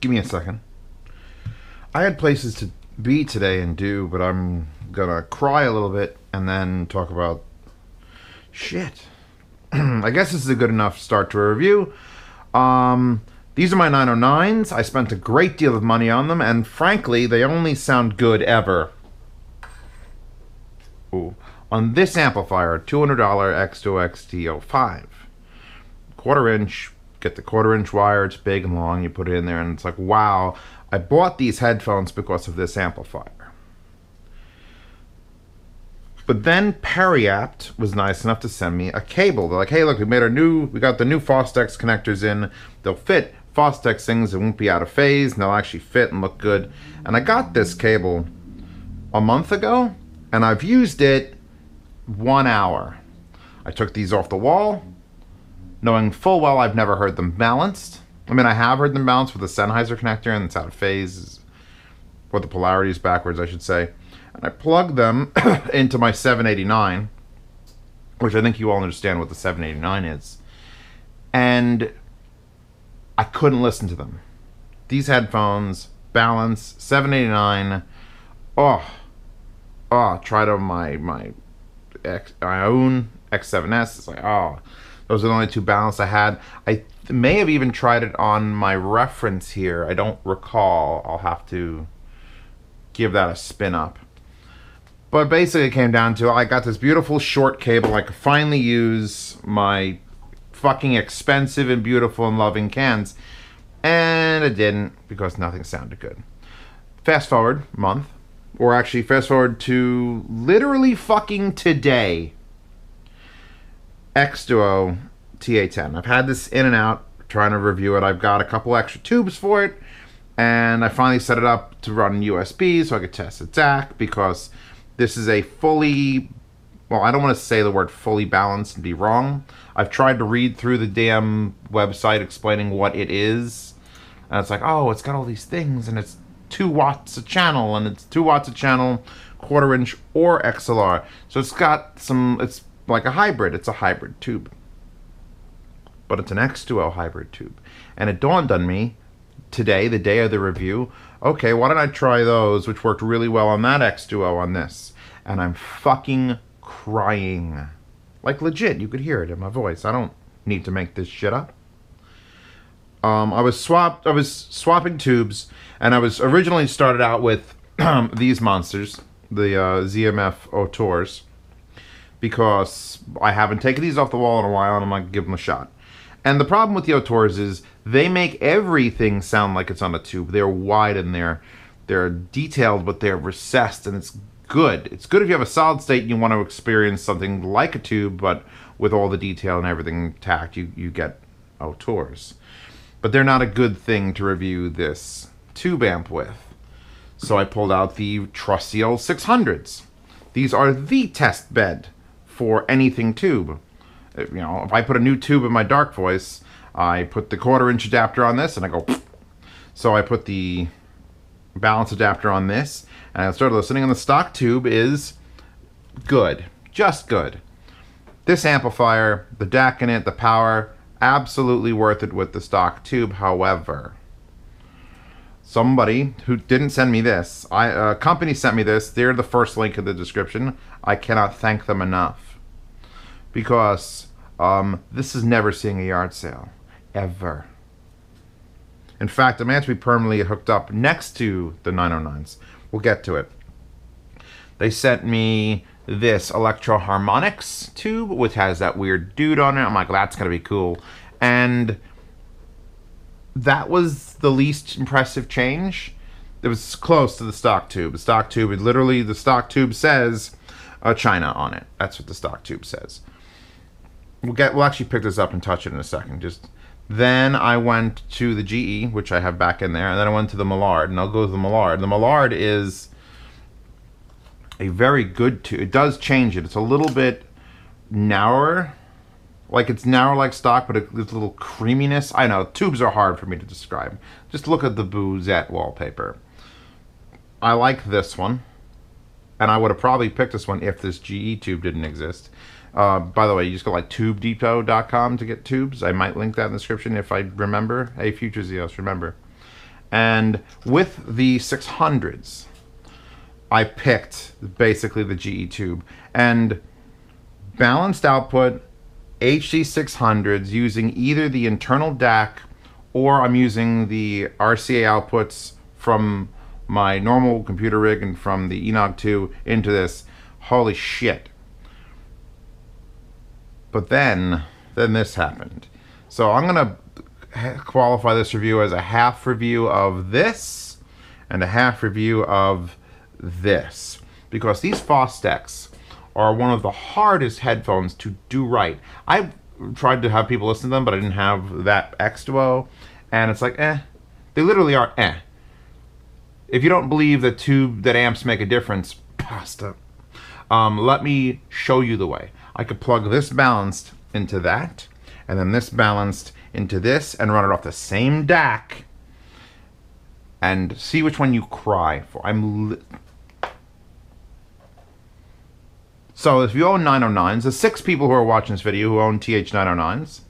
Give me a second. I had places to be today and do, but I'm gonna cry a little bit and then talk about shit. I guess this is a good enough start to a review. These are my 909s. I spent a great deal of money on them, and frankly, they only sound good ever. Ooh. On this amplifier, $200 Xduoo TA-10. Quarter inch, get the quarter inch wire, it's big and long, you put it in there, and it's like, wow, I bought these headphones because of this amplifier. But then Periapt was nice enough to send me a cable. They're like, hey, look, we got the new Fostex connectors in. They'll fit Fostex things, it won't be out of phase, and they'll actually fit and look good. And I got this cable a month ago, and I've used it 1 hour. I took these off the wall, knowing full well I've never heard them balanced. I mean, I have heard them balanced with a Sennheiser connector, and it's out of phase, or the polarity is backwards, I should say. And I plugged them into my 789, which I think you all understand what the 789 is. And I couldn't listen to them. These headphones, balance, 789, tried on my own X7S. It's like, those are the only two balance I had. I may have even tried it on my reference here. I don't recall. I'll have to give that a spin up. But basically it came down to, I got this beautiful short cable. I could finally use my fucking expensive and beautiful and loving cans. And it didn't, because nothing sounded good. Fast forward a month. Or actually, fast forward to literally fucking today. Xduoo TA-10. I've had this in and out, trying to review it. I've got a couple extra tubes for it, and I finally set it up to run USB so I could test its DAC, because this is a fully, well, I don't want to say the word fully balanced and be wrong. I've tried to read through the damn website explaining what it is, and it's like, oh, it's got all these things, and it's 2 watts a channel, and it's 2 watts a channel, quarter inch or XLR. So it's got some, it's like a hybrid. It's a hybrid tube. But it's an Xduoo hybrid tube. And it dawned on me today, the day of the review, okay, why don't I try those, which worked really well on that Xduoo on this. And I'm fucking crying. Like legit, you could hear it in my voice. I don't need to make this shit up. I was swapping tubes, and I was originally started out with these monsters, the ZMF Otors, because I haven't taken these off the wall in a while, and I'm like, give them a shot. And the problem with the Otors is they make everything sound like it's on a tube. They're wide and they're detailed, but they're recessed, and it's good. It's good if you have a solid state and you want to experience something like a tube, but with all the detail and everything intact, you get Otors. But they're not a good thing to review this tube amp with. So I pulled out the trusty old 600s. These are the test bed for anything tube. You know, if I put a new tube in my Dark Voice, I put the quarter inch adapter on this and I go pfft. So I put the balance adapter on this and I started listening, and the stock tube is good. Just good. This amplifier, the DAC in it, the power, absolutely worth it with the stock tube. However, somebody who didn't send me this, a company sent me this. They're the first link in the description. I cannot thank them enough, because this is never seeing a yard sale, ever. In fact, I'm actually permanently hooked up next to the 909s. We'll get to it. They sent me this Electro Harmonics tube, which has that weird dude on it. I'm like, that's gonna be cool. And that was the least impressive change. It was close to the stock tube. The stock tube, the stock tube says China on it. That's what the stock tube says. We'll actually pick this up and touch it in a second. Then I went to the GE, which I have back in there, and then I went to the Millard, and I'll go to the Millard. The Millard is a very good tube. It does change it. It's a little bit narrower. Like, it's narrow like stock, but it's a little creaminess. I know, tubes are hard for me to describe. Just look at the Boozette wallpaper. I like this one. And I would have probably picked this one if this GE tube didn't exist. By the way, you just go like tubedepot.com to get tubes. I might link that in the description if I remember. Hey, future Zeos, remember. And with the 600s, I picked basically the GE tube. And balanced output, HD 600s, using either the internal DAC or I'm using the RCA outputs from my normal computer rig and from the Enog 2 into this. Holy shit. But then this happened. So I'm gonna qualify this review as a half review of this and a half review of this, because these Fostex are one of the hardest headphones to do right. I've tried to have people listen to them, but I didn't have that Xduoo, and it's like, they literally are If you don't believe that amps make a difference, pasta. Let me show you the way. I could plug this balanced into that, and then this balanced into this, and run it off the same DAC, and see which one you cry for. So if you own 909s, the 6 people who are watching this video who own TH909s,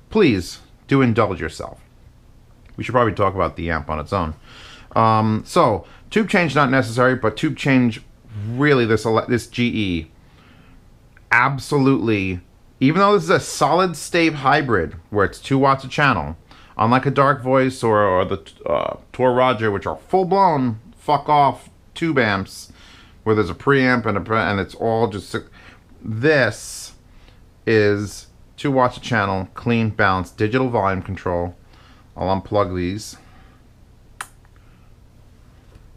please do indulge yourself. We should probably talk about the amp on its own. So tube change not necessary, but tube change really, this GE absolutely, even though this is a solid state hybrid where it's 2 watts a channel, unlike a Dark Voice or the Tor Roger, which are full-blown fuck off tube amps where there's a preamp and it's all just, this is 2 watts a channel, clean, balanced, digital volume control. I'll unplug these.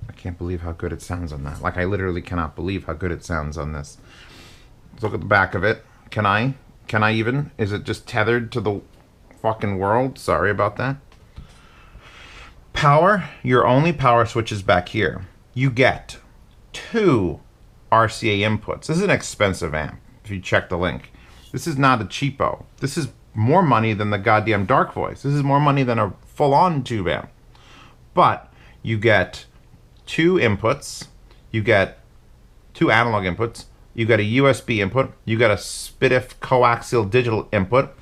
I can't believe how good it sounds on that. Like, I literally cannot believe how good it sounds on this. Let's look at the back of it. Can I even? Is it just tethered to the fucking world? Sorry about that. Power, your only power switch is back here. You get 2 RCA inputs. This is an expensive amp, if you check the link. This is not a cheapo. This is more money than the goddamn Dark Voice. This is more money than a full-on tube amp. But you get 2 inputs. You get 2 analog inputs. You get a USB input. You get a SPDIF coaxial digital input.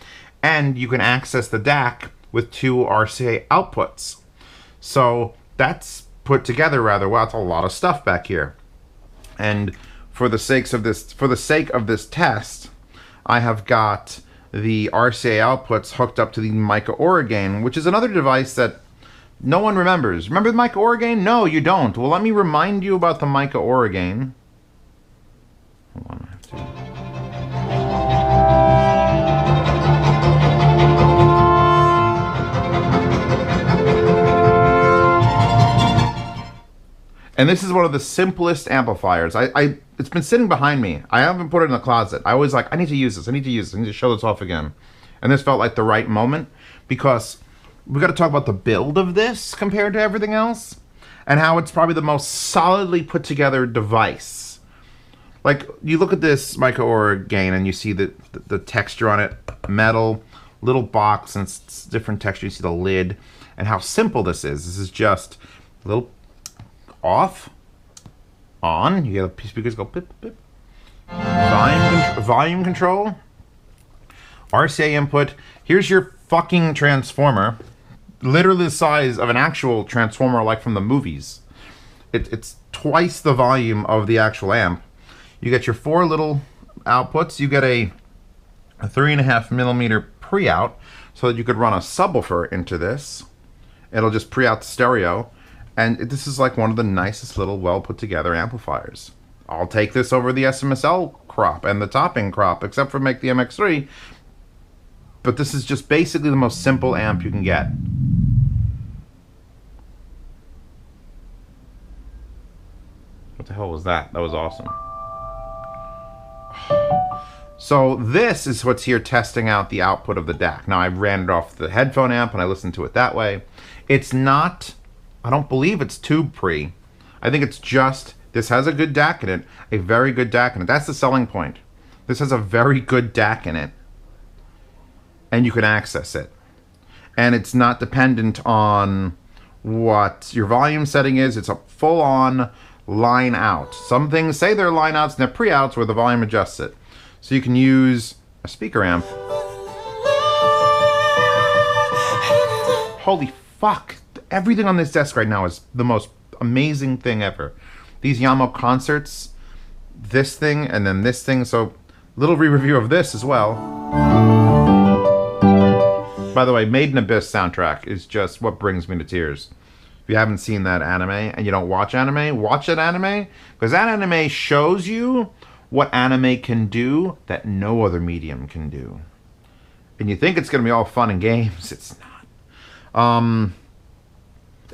And you can access the DAC with 2 RCA outputs. So that's put together rather well. It's a lot of stuff back here. And for the sake of this test, I have got the RCA outputs hooked up to the Mica Oragain, which is another device that no one remembers. Remember the Mica Oragain? No, you don't. Well, let me remind you about the Mica Oragain. Hold on, I have to... And this is one of the simplest amplifiers. It's been sitting behind me. I haven't put it in the closet. I always like, I need to use this. I need to use this. I need to show this off again. And this felt like the right moment because we got to talk about the build of this compared to everything else and how it's probably the most solidly put together device. Like, you look at this Mica Oragain and you see the texture on it, metal, little box, and it's different texture. You see the lid and how simple this is. This is just a little off, on, you get the speakers go pip, pip. Volume control, RCA input. Here's your fucking transformer, literally the size of an actual transformer like from the movies. It's twice the volume of the actual amp. You get your 4 little outputs. You get a 3.5 millimeter pre-out so that you could run a subwoofer into this. It'll just pre-out the stereo. And this is like one of the nicest little well put together amplifiers. I'll take this over the SMSL crop and the topping crop, except for make the MX3. But this is just basically the most simple amp you can get. What the hell was that? That was awesome. So this is what's here testing out the output of the DAC. Now I ran it off the headphone amp and I listened to it that way. It's not... I don't believe it's tube pre. I think it's just, this has a good DAC in it, a very good DAC in it. That's the selling point. This has a very good DAC in it. And you can access it. And it's not dependent on what your volume setting is. It's a full-on line out. Some things say they're line outs and they're pre-outs where the volume adjusts it. So you can use a speaker amp. Holy fuck. everything on this desk right now is the most amazing thing ever. These Yamaha concerts, this thing, and then this thing. So, little re-review of this as well. By the way, Made in Abyss soundtrack is just what brings me to tears. If you haven't seen that anime and you don't watch that anime, because that anime shows you what anime can do that no other medium can do. And you think it's going to be all fun and games. It's not.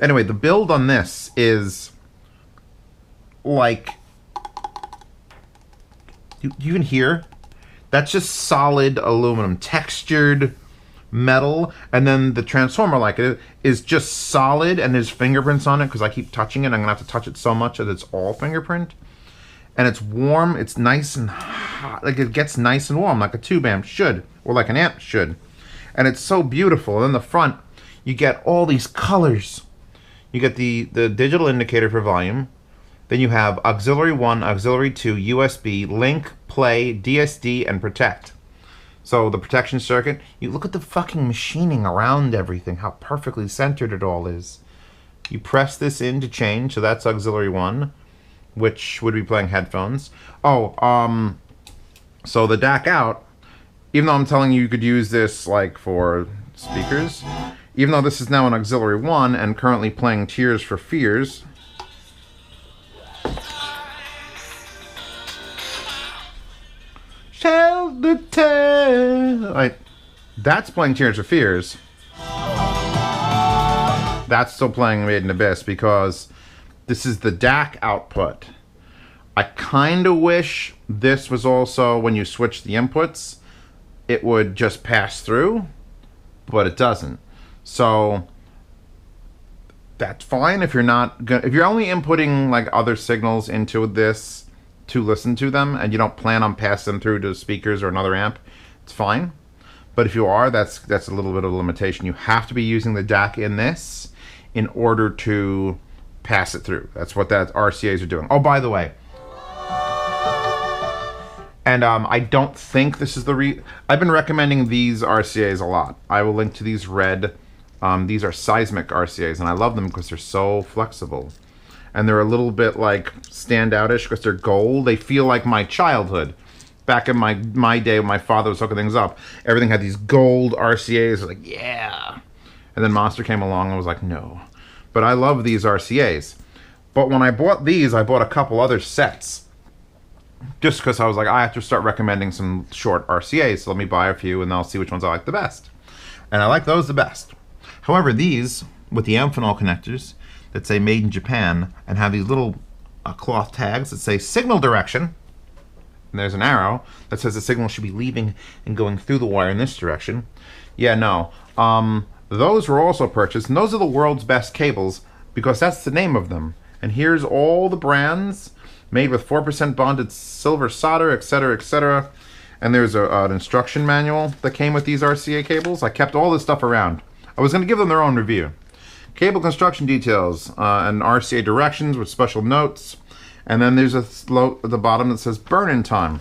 Anyway, the build on this is like... You can hear? That's just solid aluminum. Textured metal. And then the transformer, like it, is just solid and there's fingerprints on it because I keep touching it. I'm going to have to touch it so much that it's all fingerprint. And it's warm. It's nice and hot. Like it gets nice and warm like a tube amp should. Or like an amp should. And it's so beautiful. And in the front, you get all these colors. You get the digital indicator for volume. Then you have auxiliary 1, auxiliary 2, USB, link, play, DSD, and protect. So the protection circuit, you look at the fucking machining around everything, how perfectly centered it all is. You press this in to change, so that's auxiliary 1, which would be playing headphones. Oh, so the DAC out, even though I'm telling you could use this like for speakers, even though this is now an auxiliary 1 and currently playing Tears for Fears, tell the tale. Like, that's playing Tears for Fears. That's still playing Made in Abyss because this is the DAC output. I kind of wish this was also, when you switch the inputs, it would just pass through, but it doesn't. So that's fine if you're not gonna, if you're only inputting like other signals into this to listen to them and you don't plan on passing them through to speakers or another amp, it's fine. But if you are, that's a little bit of a limitation. You have to be using the DAC in this in order to pass it through. That's what that RCAs are doing. Oh, by the way, and I don't think this is the I've been recommending these RCAs a lot. I will link to these red. These are seismic RCAs, and I love them because they're so flexible. And they're a little bit like standoutish because they're gold. They feel like my childhood. Back in my day when my father was hooking things up, everything had these gold RCAs. I was like, yeah. And then Monster came along and was like, no. But I love these RCAs. But when I bought these, I bought a couple other sets. Just because I was like, I have to start recommending some short RCAs. So let me buy a few and I'll see which ones I like the best. And I like those the best. However, these, with the Amphenol connectors that say Made in Japan and have these little cloth tags that say signal direction, and there's an arrow that says the signal should be leaving and going through the wire in this direction. Yeah, no. Those were also purchased, and those are the world's best cables because that's the name of them. And here's all the brands made with 4% bonded silver solder, etc., etc. And there's an instruction manual that came with these RCA cables. I kept all this stuff around. I was going to give them their own review. Cable construction details and RCA directions with special notes. And then there's a note at the bottom that says burn-in time.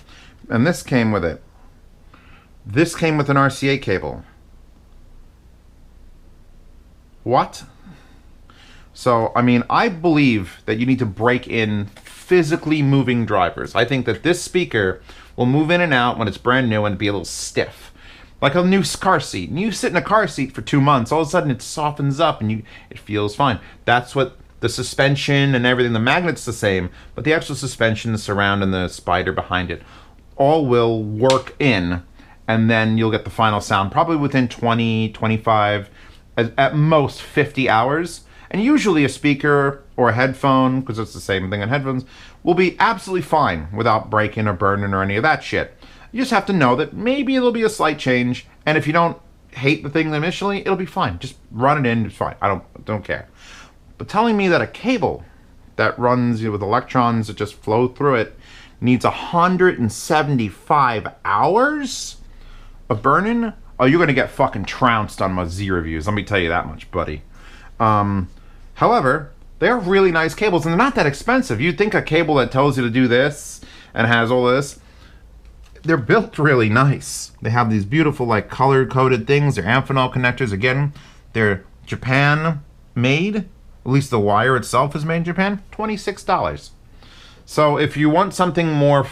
And this came with it. This came with an RCA cable. What? So, I mean, I believe that you need to break in physically moving drivers. I think that this speaker will move in and out when it's brand new and be a little stiff. Like a new car seat. And you sit in a car seat for 2 months, all of a sudden it softens up and it feels fine. That's what the suspension and everything, the magnet's the same, but the actual suspension, the surround, and the spider behind it all will work in, and then you'll get the final sound probably within 20, 25, at most 50 hours. And usually a speaker or a headphone, because it's the same thing on headphones, will be absolutely fine without breaking or burning or any of that shit. You just have to know that maybe it'll be a slight change, and if you don't hate the thing initially, it'll be fine. Just run it in, it's fine. I don't care. But telling me that a cable that runs with electrons that just flow through it needs 175 hours of burn-in? Oh, you're going to get fucking trounced on my Z reviews. Let me tell you that much, buddy. However, they're really nice cables, and they're not that expensive. You'd think a cable that tells you to do this and has all this, they're built really nice. They have these beautiful, like, color-coded things. They're Amphenol connectors. Again, they're Japan made, at least the wire itself is made in Japan, $26. So if you want something more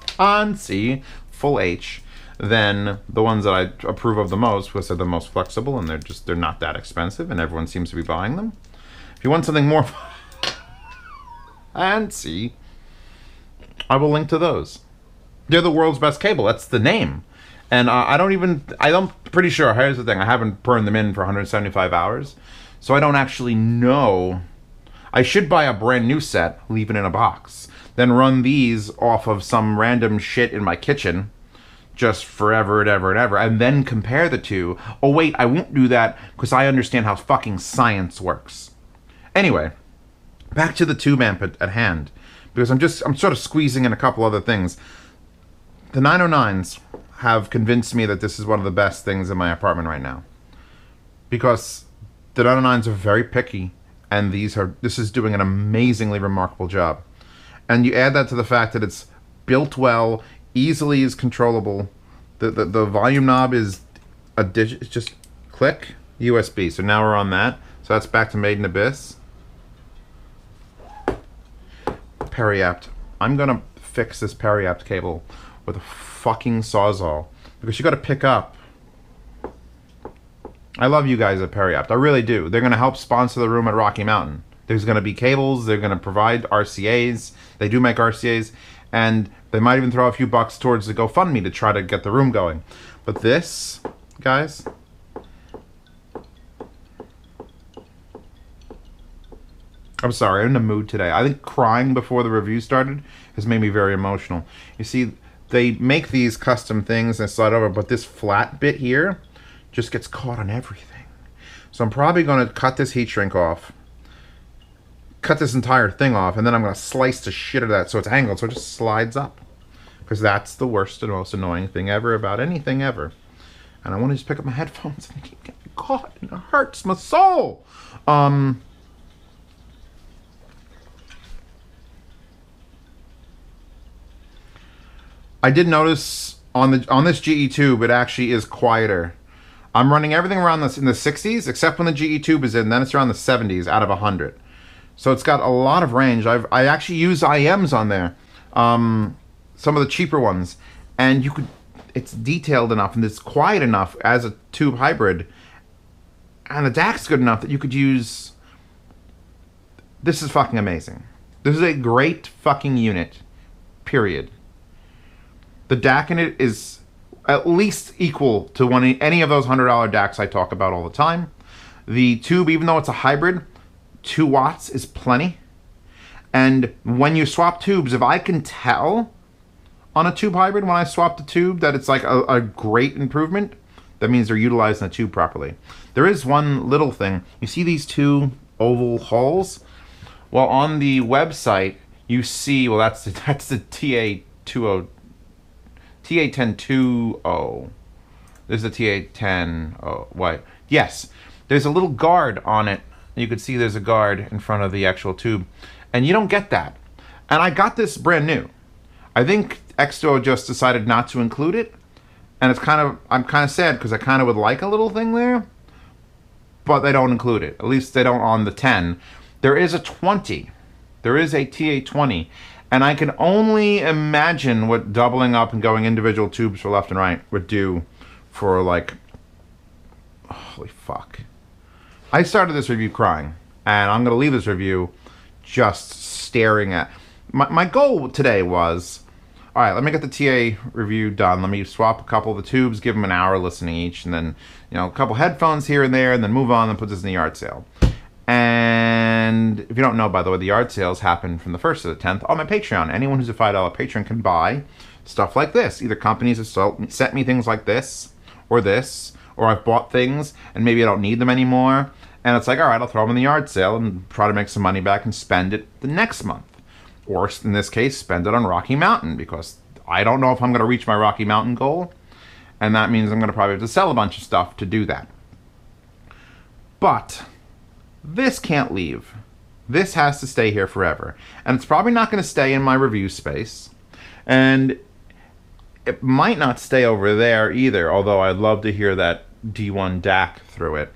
fancy, full H, than the ones that I approve of the most, because they're the most flexible and they're not that expensive and everyone seems to be buying them. If you want something more fancy, I will link to those. They're the world's best cable. That's the name. And I'm pretty sure, here's the thing, I haven't burned them in for 175 hours, so I don't actually know. I should buy a brand new set, leave it in a box, then run these off of some random shit in my kitchen, just forever and ever and ever, and then compare the two. Oh wait, I won't do that, because I understand how fucking science works. Anyway, back to the tube amp at hand, because I'm sort of squeezing in a couple other things. The 909s have convinced me that this is one of the best things in my apartment right now, because the 909s are very picky, and this is doing an amazingly remarkable job. And you add that to the fact that it's built well, easily is controllable. The volume knob is a digit. It's just click, USB. So now we're on that. So that's back to Made in Abyss. Periapt. I'm gonna fix this periapt cable with a fucking sawzall, because you got to pick up. I love you guys at Periapt. I really do. They're going to help sponsor the room at Rocky Mountain. There's going to be cables. They're going to provide RCAs. They do make RCAs. And they might even throw a few bucks towards the GoFundMe to try to get the room going. But this, guys, I'm sorry, I'm in the mood today. I think crying before the review started has made me very emotional. You see, they make these custom things and slide over, but this flat bit here just gets caught on everything. So I'm probably going to cut this heat shrink off, cut this entire thing off, and then I'm going to slice the shit out of that so it's angled so it just slides up. Because that's the worst and most annoying thing ever about anything ever. And I want to just pick up my headphones and I keep getting caught and it hurts my soul. I did notice on this GE tube it actually is quieter. I'm running everything around this in the 60s, except when the GE tube is in, then it's around the 70s out of 100. So it's got a lot of range. I actually use IMs on there, some of the cheaper ones, and it's detailed enough and it's quiet enough as a tube hybrid, and the DAC's good enough that you could use. This is fucking amazing. This is a great fucking unit, period. The DAC in it is at least equal to any of those $100 DACs I talk about all the time. The tube, even though it's a hybrid, 2 watts is plenty. And when you swap tubes, if I can tell on a tube hybrid when I swap the tube that it's like a great improvement, that means they're utilizing the tube properly. There is one little thing. You see these 2 oval holes? Well, on the website, you see, well, that's the TA-10 2.0. There's the TA-10. Oh, what? Yes. There's a little guard on it. You can see there's a guard in front of the actual tube. And you don't get that. And I got this brand new. I think Xduoo just decided not to include it. And I'm kind of sad because I kind of would like a little thing there. But they don't include it. At least they don't on the 10. There is a 20. There is a TA-20. And I can only imagine what doubling up and going individual tubes for left and right would do for, like, holy fuck. I started this review crying, and I'm going to leave this review just staring at. My goal today was, all right, let me get the TA review done. Let me swap a couple of the tubes, give them an hour listening each, and then, a couple headphones here and there, and then move on and put this in the yard sale. And if you don't know, by the way, the yard sales happen from the 1st to the 10th on my Patreon. Anyone who's a $5 patron can buy stuff like this. Either companies have sent me things like this, or I've bought things and maybe I don't need them anymore. And it's like, all right, I'll throw them in the yard sale and try to make some money back and spend it the next month. Or in this case, spend it on Rocky Mountain, because I don't know if I'm going to reach my Rocky Mountain goal. And that means I'm going to probably have to sell a bunch of stuff to do that. But this can't leave. This has to stay here forever. And it's probably not going to stay in my review space. And it might not stay over there either, although I'd love to hear that D1 DAC through it.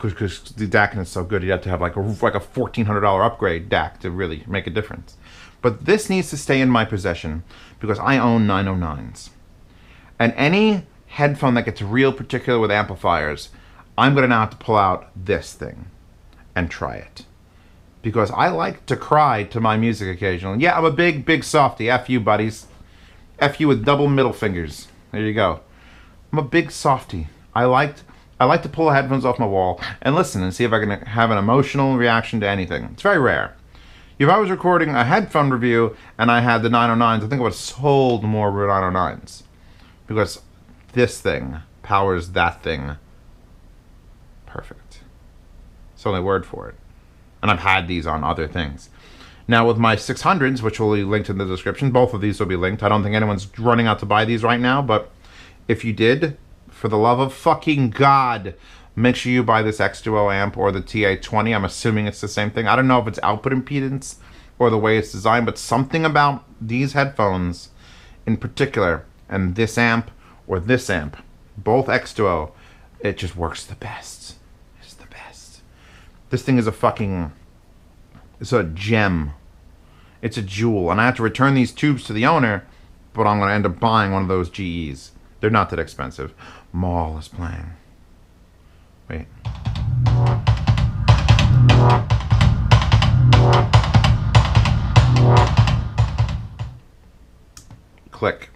because the DAC is so good, you have to have like a $1,400 upgrade DAC to really make a difference. But this needs to stay in my possession because I own 909s. And any headphone that gets real particular with amplifiers, I'm going to now have to pull out this thing and try it. Because I like to cry to my music occasionally. Yeah, I'm a big softy. F you, buddies. F you with double middle fingers. There you go. I'm a big softy. I like to pull the headphones off my wall and listen and see if I can have an emotional reaction to anything. It's very rare. If I was recording a headphone review and I had the 909s, I think I would have sold more 909s. Because this thing powers that thing perfect. It's the only word for it. And I've had these on other things. Now with my 600s, which will be linked in the description, both of these will be linked. I don't think anyone's running out to buy these right now, but if you did, for the love of fucking God, make sure you buy this Xduoo amp or the TA-10. I'm assuming it's the same thing. I don't know if it's output impedance or the way it's designed, but something about these headphones in particular, and this amp or this amp, both Xduoo, it just works the best. It's the best. This thing is it's a gem. It's a jewel. And I have to return these tubes to the owner, but I'm going to end up buying one of those GEs. They're not that expensive. Maul is playing. Wait. Click.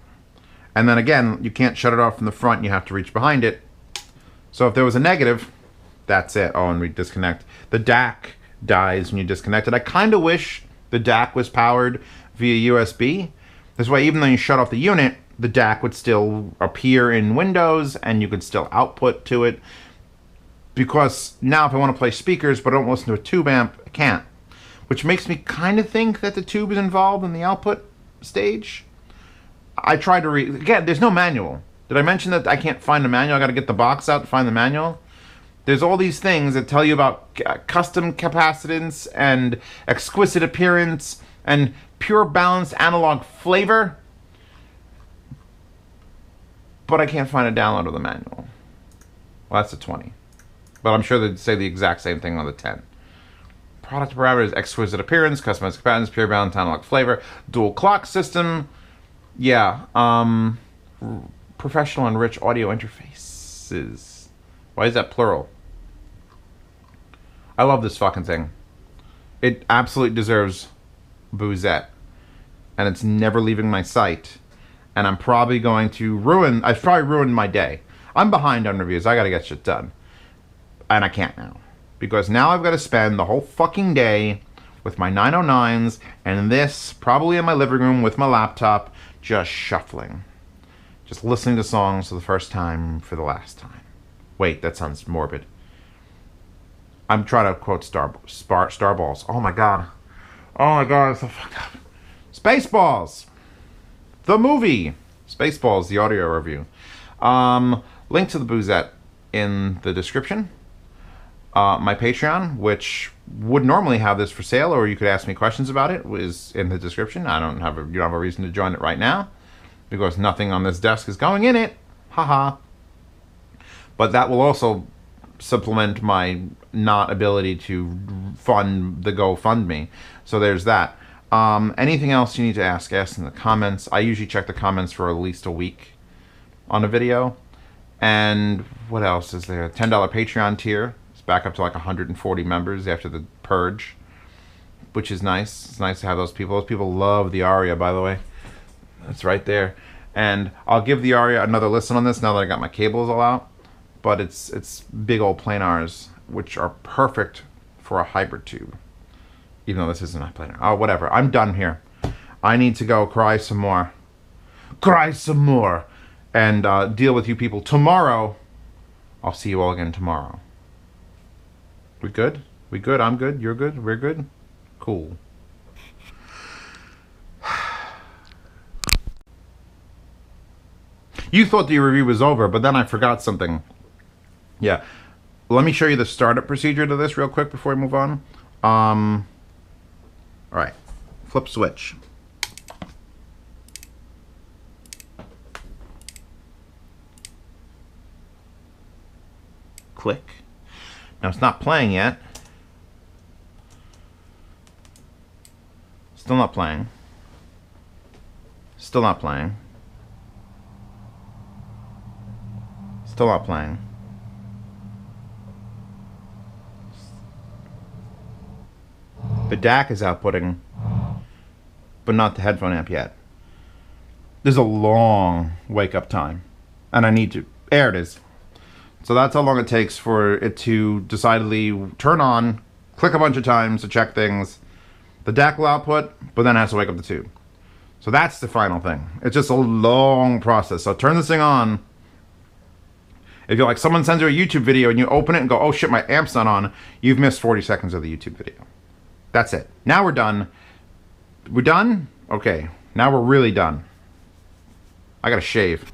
And then again, you can't shut it off from the front. You have to reach behind it. So if there was a negative, that's it. Oh, and we disconnect. The DAC dies when you disconnect it. I kind of wish the DAC was powered via USB. This way, even though you shut off the unit, the DAC would still appear in Windows and you could still output to it. Because now if I want to play speakers but I don't listen to a tube amp, I can't. Which makes me kind of think that the tube is involved in the output stage. I tried to again, there's no manual. Did I mention that I can't find the manual? I got to get the box out to find the manual. There's all these things that tell you about custom capacitance and exquisite appearance and pure balanced analog flavor. But I can't find a download of the manual. Well, that's a 20. But I'm sure they'd say the exact same thing on the 10. Product parameters, exquisite appearance, customized capacitance, pure balanced analog flavor, dual clock system. Yeah. Professional and rich audio interfaces. Why is that plural? I love this fucking thing. It absolutely deserves boozette. And it's never leaving my sight. And I'm probably going to I've probably ruined my day. I'm behind on reviews. I gotta get shit done. And I can't now. Because now I've got to spend the whole fucking day with my 909s and this, probably in my living room with my laptop, just shuffling. Just listening to songs for the first time for the last time. Wait, that sounds morbid. I'm trying to quote Starballs. Oh my god. Oh my god, it's so fucked up. Spaceballs! The movie! Spaceballs, the audio review. Link to the boozette in the description. My Patreon, which would normally have this for sale, or you could ask me questions about it, is in the description. You don't have a reason to join it right now, because nothing on this desk is going in it. Haha. But that will also supplement my not ability to fund the GoFundMe. So there's that. Anything else you need to ask in the comments. I usually check the comments for at least a week on a video. And what else is there? $10 Patreon tier. It's back up to like 140 members after the purge, which is nice. It's nice to have those people. Those people love the Aria, by the way. It's right there. And I'll give the Aria another listen on this now that I got my cables all out. But it's big old planars, which are perfect for a hybrid tube. Even though this isn't a planar. Oh, whatever. I'm done here. I need to go cry some more. Cry some more. And deal with you people tomorrow. I'll see you all again tomorrow. We good? We good? I'm good? You're good? We're good? Cool. You thought the review was over, but then I forgot something. Yeah. Let me show you the startup procedure to this real quick before we move on. Alright. Flip switch. Click. Now it's not playing yet. Still not playing. Still not playing. Still not playing. The DAC is outputting, but not the headphone amp yet. There's a long wake up time, and I need to. There it is. So that's how long it takes for it to decidedly turn on, click a bunch of times to check things. The DAC will output, but then it has to wake up the tube. So that's the final thing. It's just a long process. So turn this thing on. If you're like, someone sends you a YouTube video and you open it and go, oh shit, my amp's not on, you've missed 40 seconds of the YouTube video. That's it. Now we're done. We're done? Okay. Now we're really done. I gotta shave.